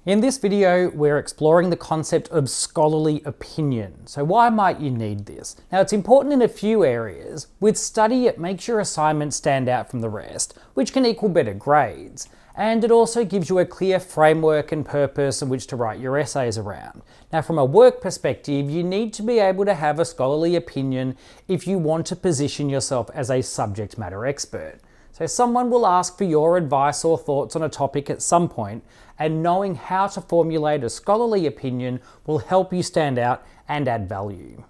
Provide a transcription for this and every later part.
In this video, we're exploring the concept of scholarly opinion. So why might you need this? Now, it's important in a few areas. With study, it makes your assignments stand out from the rest, which can equal better grades. And it also gives you a clear framework and purpose in which to write your essays around. Now, from a work perspective, you need to be able to have a scholarly opinion if you want to position yourself as a subject matter expert. So someone will ask for your advice or thoughts on a topic at some point, and knowing how to formulate a scholarly opinion will help you stand out and add value.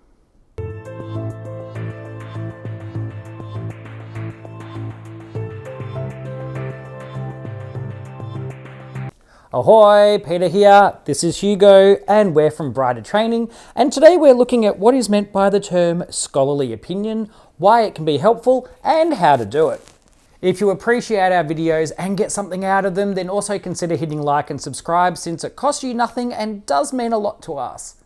Ahoy, Peter here. This is Hugo and we're from Brighter Training, and today we're looking at what is meant by the term scholarly opinion, why it can be helpful and how to do it. If you appreciate our videos and get something out of them, then also consider hitting like and subscribe since it costs you nothing and does mean a lot to us.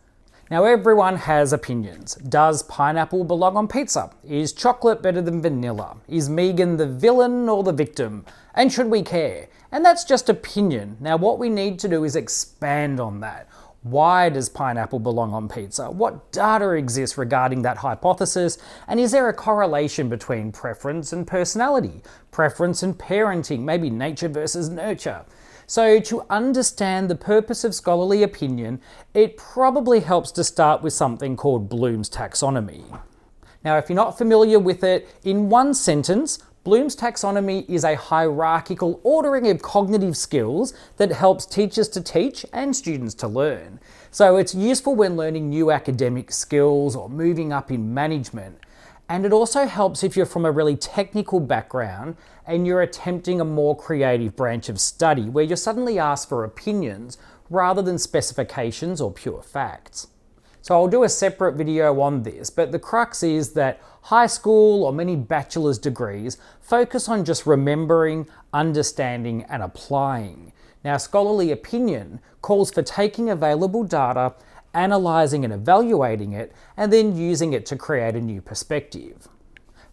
Now, everyone has opinions. Does pineapple belong on pizza? Is chocolate better than vanilla? Is Megan the villain or the victim? And should we care? And that's just opinion. Now, what we need to do is expand on that. Why does pineapple belong on pizza? What data exists regarding that hypothesis? And is there a correlation between preference and personality? Preference and parenting, maybe nature versus nurture? So to understand the purpose of scholarly opinion, it probably helps to start with something called Bloom's taxonomy. Now, if you're not familiar with it, in one sentence, Bloom's taxonomy is a hierarchical ordering of cognitive skills that helps teachers to teach and students to learn. So it's useful when learning new academic skills or moving up in management. And it also helps if you're from a really technical background and you're attempting a more creative branch of study where you're suddenly asked for opinions rather than specifications or pure facts. So I'll do a separate video on this, but the crux is that high school or many bachelor's degrees focus on just remembering, understanding, and applying. Now, scholarly opinion calls for taking available data, analysing and evaluating it, and then using it to create a new perspective.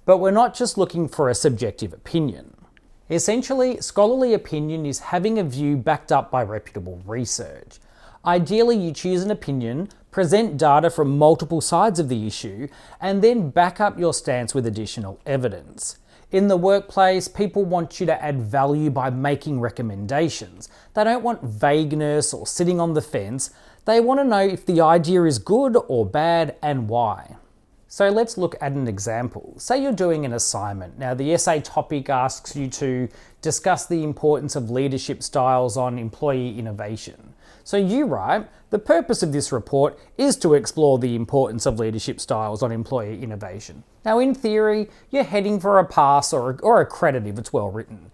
But we're not just looking for a subjective opinion. Essentially, scholarly opinion is having a view backed up by reputable research. Ideally, you choose an opinion, present data from multiple sides of the issue, and then back up your stance with additional evidence. In the workplace, people want you to add value by making recommendations. They don't want vagueness or sitting on the fence. They want to know if the idea is good or bad and why. So let's look at an example. Say you're doing an assignment. Now, the essay topic asks you to discuss the importance of leadership styles on employee innovation. So you write, the purpose of this report is to explore the importance of leadership styles on employee innovation. Now, in theory, you're heading for a pass or a credit if it's well written.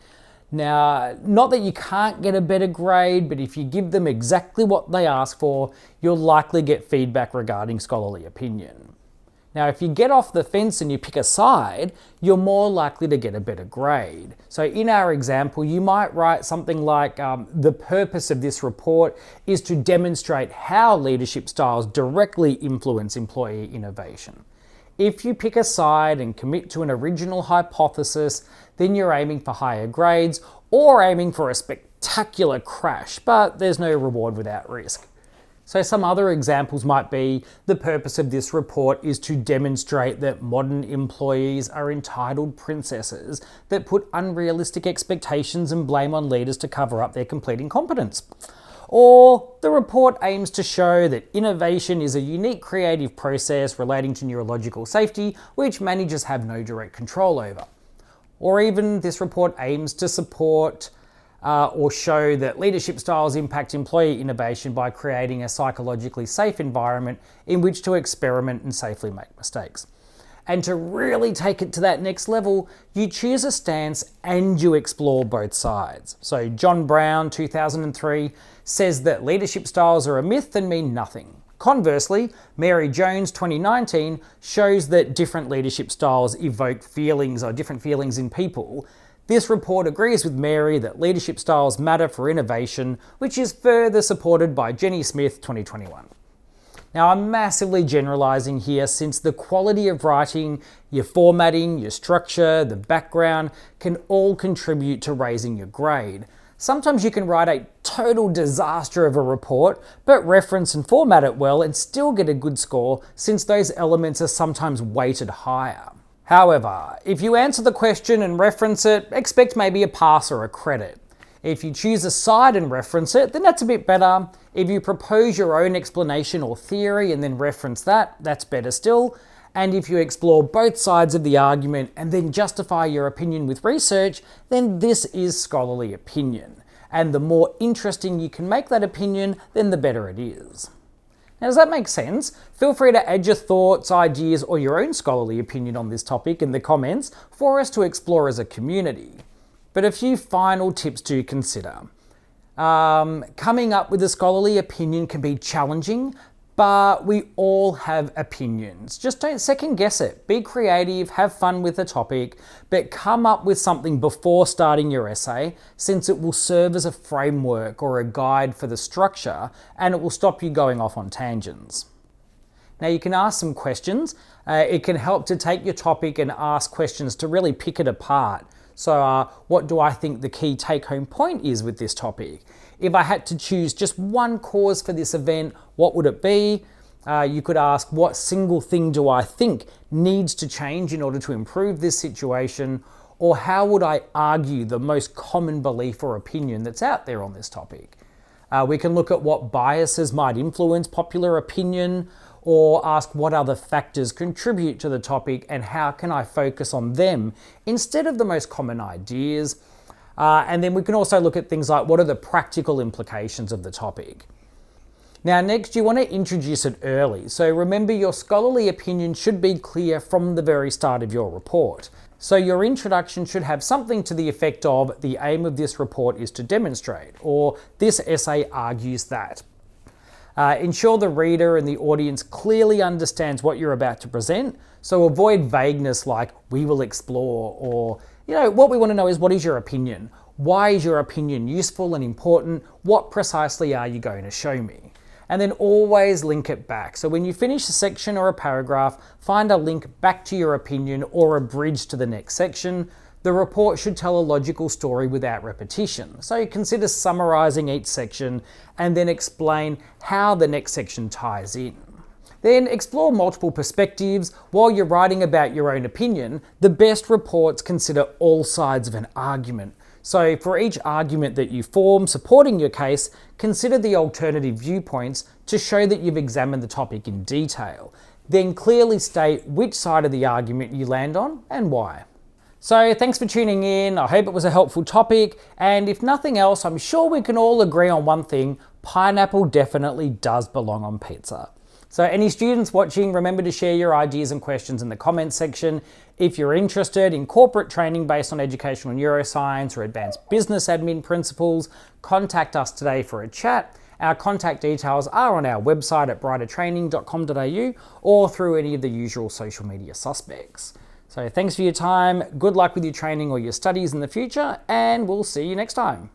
Now, not that you can't get a better grade, but if you give them exactly what they ask for, you'll likely get feedback regarding scholarly opinion. Now, if you get off the fence and you pick a side, you're more likely to get a better grade. So in our example, you might write something like, the purpose of this report is to demonstrate how leadership styles directly influence employee innovation. If you pick a side and commit to an original hypothesis, then you're aiming for higher grades or aiming for a spectacular crash, but there's no reward without risk. So some other examples might be, the purpose of this report is to demonstrate that modern employees are entitled princesses that put unrealistic expectations and blame on leaders to cover up their complete incompetence. Or the report aims to show that innovation is a unique creative process relating to neurological safety, which managers have no direct control over. Or even this report aims to support or show that leadership styles impact employee innovation by creating a psychologically safe environment in which to experiment and safely make mistakes. And to really take it to that next level, you choose a stance and you explore both sides. So John Brown, 2003, says that leadership styles are a myth and mean nothing. Conversely, Mary Jones, 2019, shows that different leadership styles evoke feelings or different feelings in people. This report agrees with Mary that leadership styles matter for innovation, which is further supported by Jenny Smith, 2021. Now, I'm massively generalizing here since the quality of writing, your formatting, your structure, the background can all contribute to raising your grade. Sometimes you can write a total disaster of a report, but reference and format it well and still get a good score since those elements are sometimes weighted higher. However, if you answer the question and reference it, expect maybe a pass or a credit. If you choose a side and reference it, then that's a bit better. If you propose your own explanation or theory and then reference that, that's better still. And if you explore both sides of the argument and then justify your opinion with research, then this is scholarly opinion. And the more interesting you can make that opinion, then the better it is. Now, does that make sense? Feel free to add your thoughts, ideas, or your own scholarly opinion on this topic in the comments for us to explore as a community. But a few final tips to consider. Coming up with a scholarly opinion can be challenging, but we all have opinions. Just don't second guess it. Be creative, have fun with the topic, but come up with something before starting your essay, since it will serve as a framework or a guide for the structure, and it will stop you going off on tangents. Now, you can ask some questions. It can help to take your topic and ask questions to really pick it apart. So what do I think the key take-home point is with this topic? If I had to choose just one cause for this event, what would it be? You could ask, what single thing do I think needs to change in order to improve this situation? Or how would I argue the most common belief or opinion that's out there on this topic? We can look at what biases might influence popular opinion, or ask what other factors contribute to the topic and how can I focus on them instead of the most common ideas. And then we can also look at things like what are the practical implications of the topic. Now, next, you want to introduce it early. So remember, your scholarly opinion should be clear from the very start of your report. So your introduction should have something to the effect of, the aim of this report is to demonstrate, or this essay argues that. Ensure the reader and the audience clearly understands what you're about to present. So avoid vagueness like, we will explore, or, what we want to know is, what is your opinion? Why is your opinion useful and important? What precisely are you going to show me? And then always link it back. So when you finish a section or a paragraph, find a link back to your opinion or a bridge to the next section. The report should tell a logical story without repetition. So consider summarizing each section and then explain how the next section ties in. Then explore multiple perspectives. While you're writing about your own opinion, the best reports consider all sides of an argument. So for each argument that you form supporting your case, consider the alternative viewpoints to show that you've examined the topic in detail. Then clearly state which side of the argument you land on and why. So thanks for tuning in. I hope it was a helpful topic. And if nothing else, I'm sure we can all agree on one thing: pineapple definitely does belong on pizza. So any students watching, remember to share your ideas and questions in the comments section. If you're interested in corporate training based on educational neuroscience or advanced business admin principles, contact us today for a chat. Our contact details are on our website at brightertraining.com.au or through any of the usual social media suspects. So thanks for your time, good luck with your training or your studies in the future, and we'll see you next time.